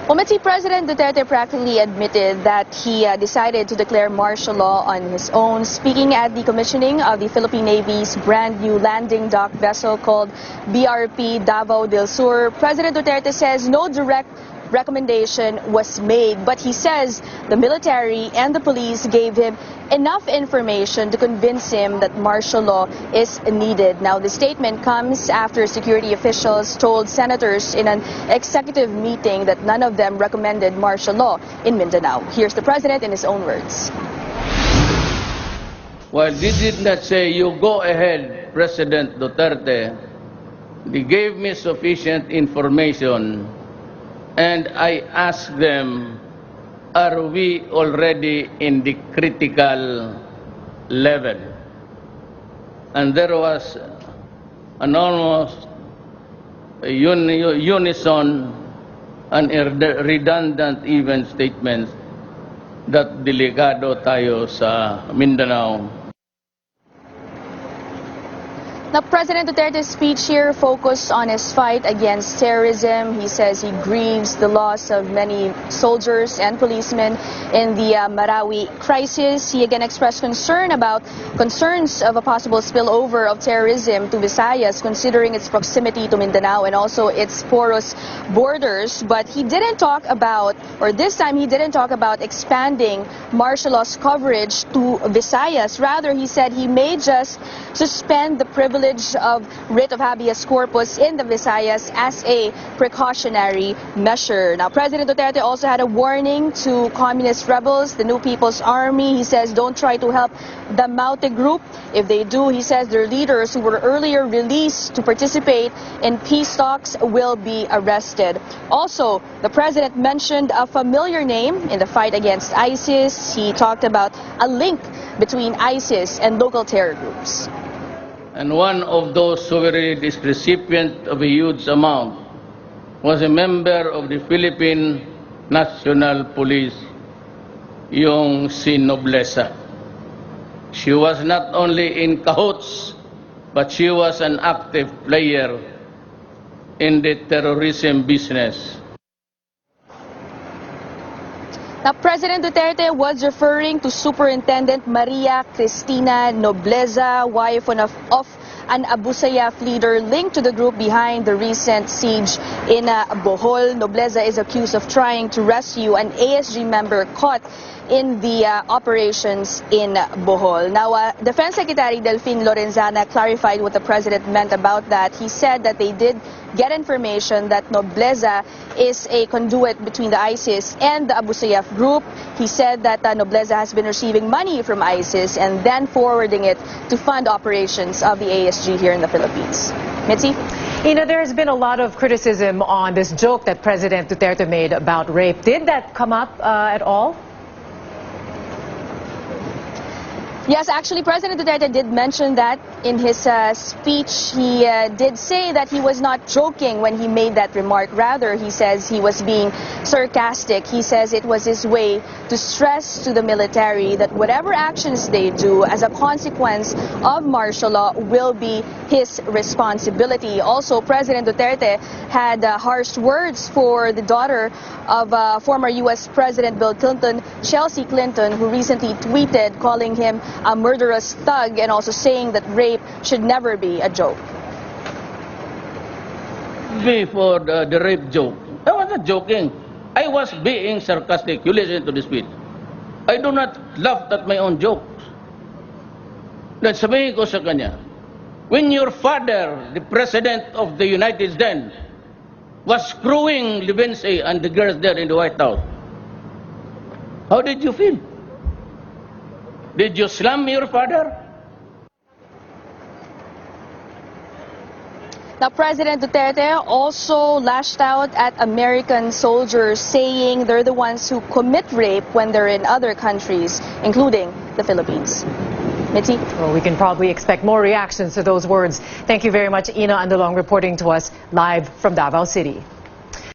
Committee President Duterte practically admitted that he decided to declare martial law on his own. Speaking at the commissioning of the Philippine Navy's brand new landing dock vessel called BRP Davao del Sur, President Duterte says no direct recommendation was made, but he says the military and the police gave him enough information to convince him that martial law is needed. Now, the statement comes after security officials told senators in an executive meeting that none of them recommended martial law in Mindanao. Here's the president in his own words. While they did not say, "You go ahead, President Duterte," they gave me sufficient information, and I asked them, are we already in the critical level? And there was an almost unison and redundant even statements that delikado tayo sa Mindanao. Now, President Duterte's speech here focused on his fight against terrorism. He says he grieves the loss of many soldiers and policemen in the Marawi crisis. He again expressed concerns of a possible spillover of terrorism to Visayas, considering its proximity to Mindanao and also its porous borders. But he didn't talk about, or this time he didn't talk about expanding martial law's coverage to Visayas. Rather, he said he may just suspend the privilege of writ of habeas corpus in the Visayas as a precautionary measure. Now, President Duterte also had a warning to communist rebels, the New People's Army. He says don't try to help the Maute group. If they do, he says their leaders who were earlier released to participate in peace talks will be arrested. Also, the president mentioned a familiar name in the fight against ISIS. He talked about a link between ISIS and local terror groups. And one of those who were the recipient of a huge amount was a member of the Philippine National Police, yung si Nobleza. She was not only in cahoots, but she was an active player in the terrorism business. Now, President Duterte was referring to Superintendent Maria Cristina Nobleza, wife of an Abu Sayyaf leader linked to the group behind the recent siege in Bohol. Nobleza is accused of trying to rescue an ASG member caught in the operations in Bohol. Now, Defense Secretary Delfin Lorenzana clarified what the president meant about that. He said that they did get information that Nobleza is a conduit between the ISIS and the Abu Sayyaf group. He said that Nobleza has been receiving money from ISIS and then forwarding it to fund operations of the ASG here in the Philippines. Mitzi? There's been a lot of criticism on this joke that President Duterte made about rape. Did that come up at all? Yes, actually, President Duterte did mention that in his speech. He did say that he was not joking when he made that remark. Rather, he says he was being sarcastic. He says it was his way to stress to the military that whatever actions they do as a consequence of martial law will be his responsibility. Also, President Duterte had harsh words for the daughter of former U.S. President Bill Clinton, Chelsea Clinton, who recently tweeted calling him a murderous thug and also saying that rape should never be a joke. For the rape joke, I was not joking. I was being sarcastic. You listen to the speech. I do not laugh at my own jokes. Then sabihin ko sa kanya, when your father, the President of the United States, was screwing Levinsky and the girls there in the White House, how did you feel? Did you slam your father? Now, President Duterte also lashed out at American soldiers, saying they're the ones who commit rape when they're in other countries, including the Philippines. Mitzi? Well, we can probably expect more reactions to those words. Thank you very much, Ina Andalong, reporting to us live from Davao City.